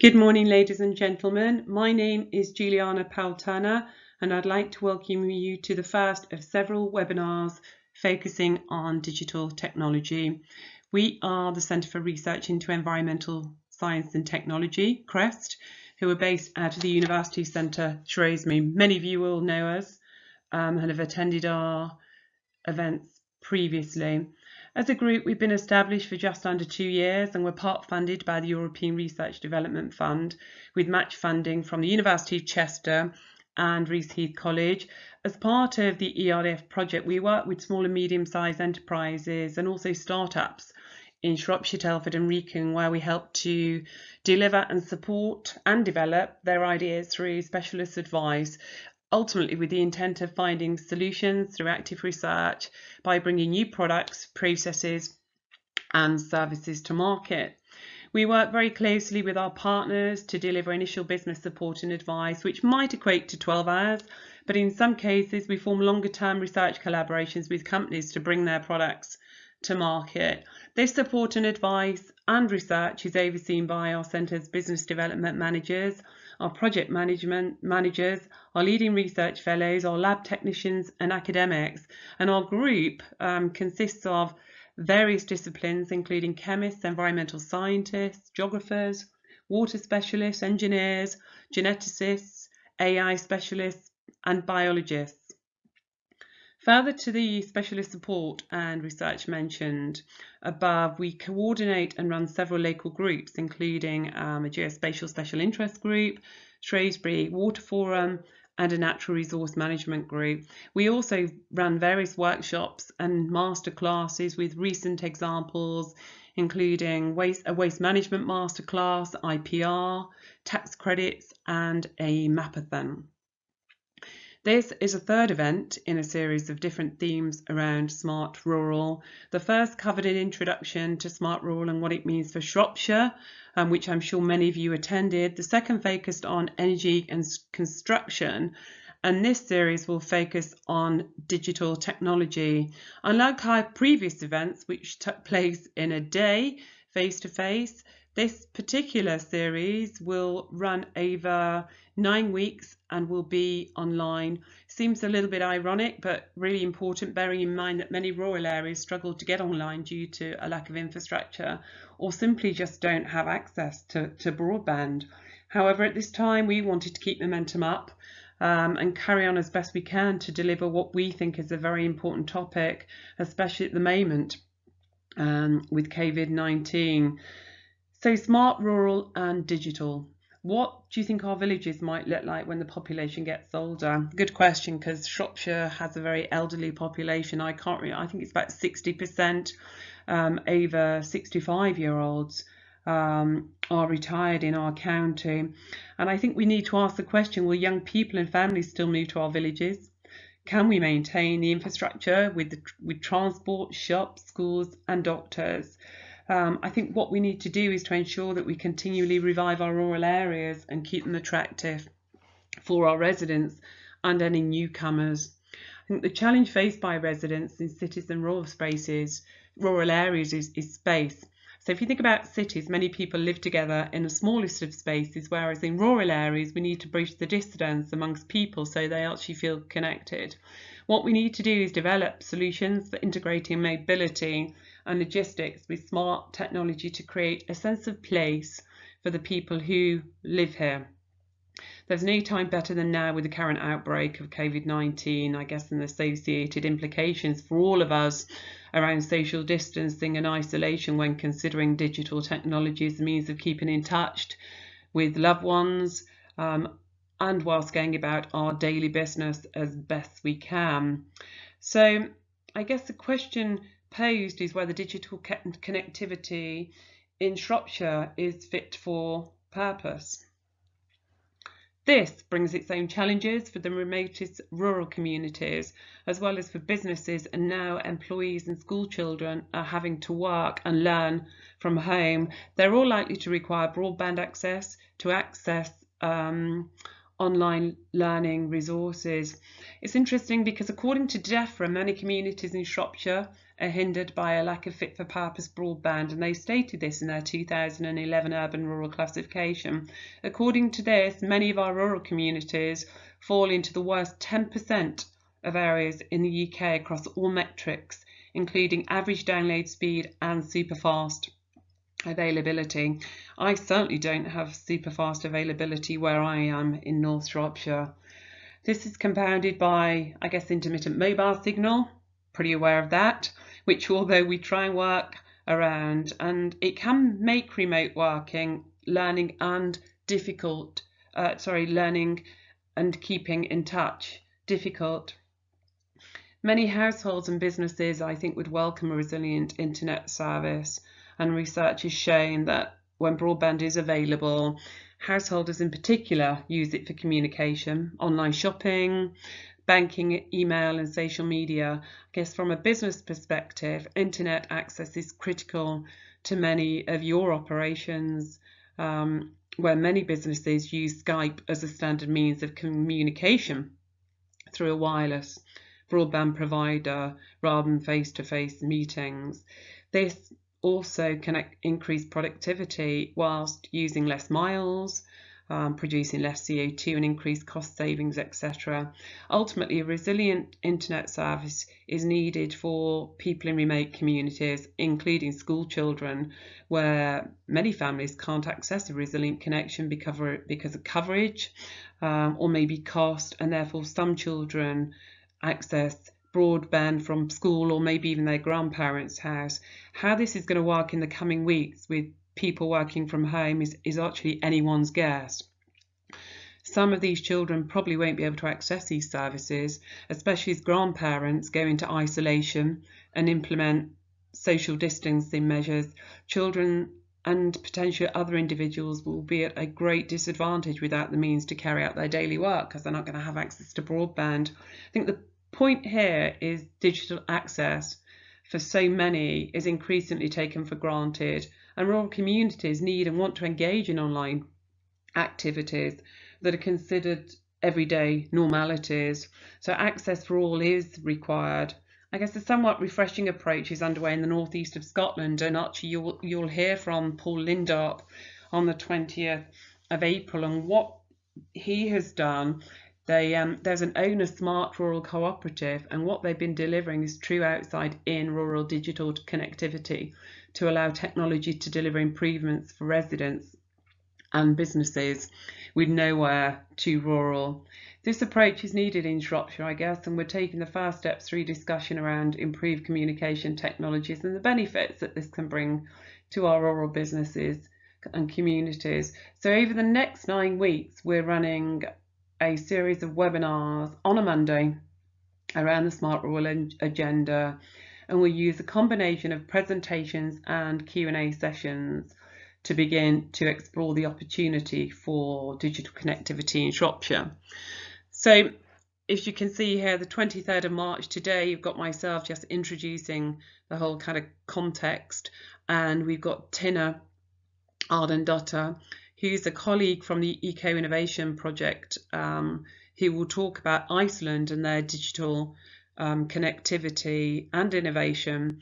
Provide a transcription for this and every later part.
Good morning, ladies and gentlemen. My name is Julieanna Powell-Turner, and I'd like to welcome you to the first of several webinars focusing on digital technology. We are the Centre for Research into Environmental Science and Technology, CREST, who are based out of the University Centre, Shrewsbury. Many of you will know us and have attended our events previously. As a group, we've been established for just under 2 years and we're part funded by the European Research Development Fund with match funding from the University of Chester and Rees Heath College. As part of the ERDF project, we work with small and medium-sized enterprises and also startups in Shropshire, Telford and Wrekin, where we help to deliver and support and develop their ideas through specialist advice, ultimately with the intent of finding solutions through active research by bringing new products, processes and services to market. We work very closely with our partners to deliver initial business support and advice, which might equate to 12 hours, but in some cases we form longer term research collaborations with companies to bring their products to market. This support and advice and research is overseen by our Centre's business development managers, our project management managers, our leading research fellows, our lab technicians and academics. And our group consists of various disciplines, including chemists, environmental scientists, geographers, water specialists, engineers, geneticists, AI specialists and biologists. Further to the specialist support and research mentioned above, we coordinate and run several local groups, including a geospatial special interest group, Shrewsbury Water Forum, and a natural resource management group. We also run various workshops and master classes with recent examples, including a waste management masterclass, IPR, tax credits, and a mapathon. This is a third event in a series of different themes around Smart Rural. The first covered an introduction to Smart Rural and what it means for Shropshire, which I'm sure many of you attended. The second focused on energy and construction, and this series will focus on digital technology. Unlike our previous events, which took place in a day, face-to-face, this particular series will run over 9 weeks and will be online. Seems a little bit ironic, but really important, bearing in mind that many rural areas struggle to get online due to a lack of infrastructure or simply just don't have access to broadband. However, at this time, we wanted to keep momentum up and carry on as best we can to deliver what we think is a very important topic, especially at the moment with COVID-19. So smart, rural and digital. What do you think our villages might look like when the population gets older? Good question, because Shropshire has a very elderly population. I think it's about 60% over 65-year-olds are retired in our county. And I think we need to ask the question, will young people and families still move to our villages? Can we maintain the infrastructure with transport, shops, schools and doctors? I think what we need to do is to ensure that we continually revive our rural areas and keep them attractive for our residents and any newcomers. I think the challenge faced by residents in cities and rural areas is space. So if you think about cities, many people live together in the smallest of spaces, whereas in rural areas we need to bridge the distance amongst people so they actually feel connected. What we need to do is develop solutions for integrating mobility and logistics with smart technology to create a sense of place for the people who live here. There's no time better than now with the current outbreak of COVID-19, I guess, and the associated implications for all of us around social distancing and isolation when considering digital technology as a means of keeping in touch with loved ones and whilst going about our daily business as best we can. So I guess the question posed is whether digital connectivity in Shropshire is fit for purpose. This brings its own challenges for the remotest rural communities, as well as for businesses, and now employees and school children are having to work and learn from home. They're all likely to require broadband access to access online learning resources. It's interesting because according to DEFRA, many communities in Shropshire are hindered by a lack of fit-for-purpose broadband, and they stated this in their 2011 Urban Rural Classification. According to this, many of our rural communities fall into the worst 10% of areas in the UK across all metrics, including average download speed and superfast availability. I certainly don't have superfast availability where I am in North Shropshire. This is compounded by, I guess, intermittent mobile signal, pretty aware of that, which although we try and work around, and it can make remote working, learning and learning and keeping in touch difficult. Many households and businesses, I think, would welcome a resilient internet service, and research has shown that when broadband is available, householders in particular use it for communication, online shopping, banking, email and social media. I guess from a business perspective, internet access is critical to many of your operations, where many businesses use Skype as a standard means of communication through a wireless broadband provider rather than face-to-face meetings. This also can increase productivity whilst using less miles, producing less CO2 and increased cost savings, etc. Ultimately, a resilient internet service is needed for people in remote communities, including school children, where many families can't access a resilient connection because of coverage or maybe cost, and therefore some children access broadband from school or maybe even their grandparents' house. How this is going to work in the coming weeks with people working from home is actually anyone's guess. Some of these children probably won't be able to access these services, especially as grandparents go into isolation and implement social distancing measures. Children and potentially other individuals will be at a great disadvantage without the means to carry out their daily work because they're not going to have access to broadband. I think the point here is digital access for so many is increasingly taken for granted, and rural communities need and want to engage in online activities that are considered everyday normalities. So access for all is required. I guess a somewhat refreshing approach is underway in the northeast of Scotland, and actually you'll hear from Paul Lindop on the 20th of April and what he has done. There's an owner smart rural cooperative, and what they've been delivering is true outside-in rural digital connectivity to allow technology to deliver improvements for residents and businesses with nowhere too rural. This approach is needed in Shropshire, I guess, and we're taking the first steps through discussion around improved communication technologies and the benefits that this can bring to our rural businesses and communities. So over the next 9 weeks, we're running a series of webinars on a Monday around the Smart Rural agenda, and we'll use a combination of presentations and Q&A sessions to begin to explore the opportunity for digital connectivity in Shropshire. So as you can see here, the 23rd of March today, you've got myself just introducing the whole kind of context, and we've got Tina Ardendotter, who's a colleague from the Eco Innovation Project, who will talk about Iceland and their digital connectivity and innovation.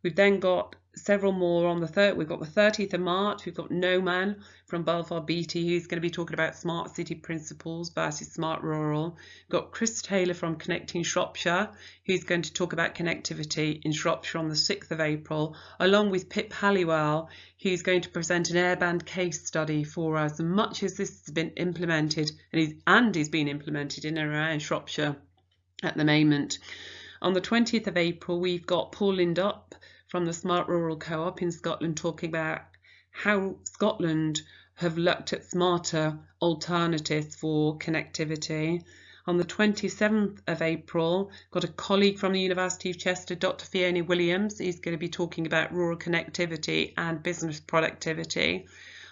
We've then got several more on the third. We've got the 30th of March. We've got Noman from Balfour Beatty, who's going to be talking about smart city principles versus smart rural. We've got Chris Taylor from Connecting Shropshire, who's going to talk about connectivity in Shropshire on the 6th of April, along with Pip Halliwell, who's going to present an airband case study for us. And much as this has been implemented and is being implemented in and around Shropshire at the moment. On the 20th of April, we've got Paul Lindop from the Smart Rural Co-op in Scotland talking about how Scotland have looked at smarter alternatives for connectivity. On the 27th of April, got a colleague from the University of Chester, Dr. Fiona Williams, who's going to be talking about rural connectivity and business productivity.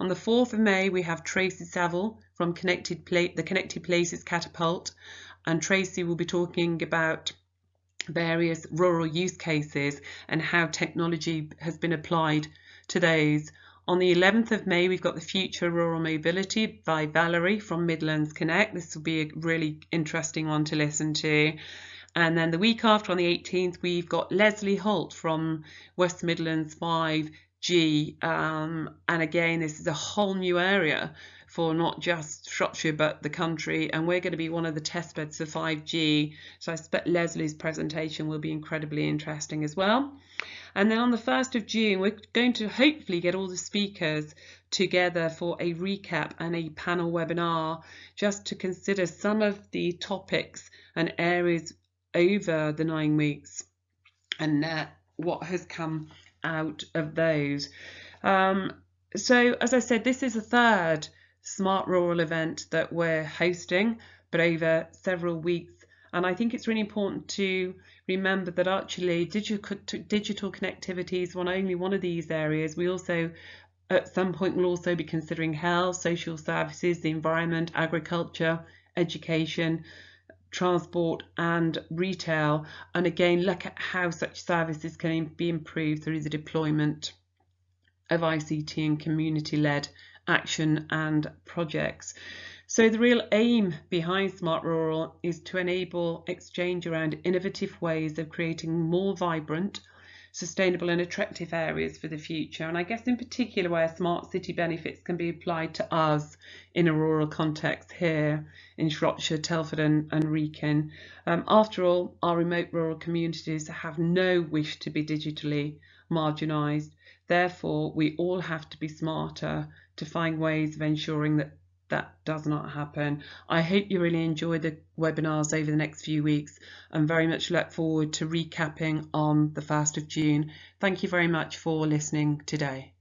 On the 4th of May, we have Tracy Saville from the Connected Places Catapult, and Tracy will be talking about various rural use cases and how technology has been applied to those. On the 11th of May, we've got the Future Rural Mobility by Valerie from Midlands Connect. This will be a really interesting one to listen to. And then the week after, on the 18th, we've got Leslie Holt from West Midlands 5G. And again, this is a whole new area for not just Shropshire, but the country. And we're going to be one of the test beds for 5G. So I expect Leslie's presentation will be incredibly interesting as well. And then on the 1st of June, we're going to hopefully get all the speakers together for a recap and a panel webinar just to consider some of the topics and areas over the 9 weeks and what has come out of those. So as I said, this is the third Smart Rural event that we're hosting, but over several weeks. And I think it's really important to remember that actually digital connectivity is only one of these areas. We also, at some point, will also be considering health, social services, the environment, agriculture, education, transport and retail, and again look at how such services can be improved through the deployment of ICT and community-led action and projects. So the real aim behind Smart Rural is to enable exchange around innovative ways of creating more vibrant, sustainable and attractive areas for the future, and I guess in particular where smart city benefits can be applied to us in a rural context here in Shropshire, Telford and Wrekin. After all, our remote rural communities have no wish to be digitally marginalised. Therefore, we all have to be smarter to find ways of ensuring that that does not happen. I hope you really enjoy the webinars over the next few weeks and very much look forward to recapping on the 1st of June. Thank you very much for listening today.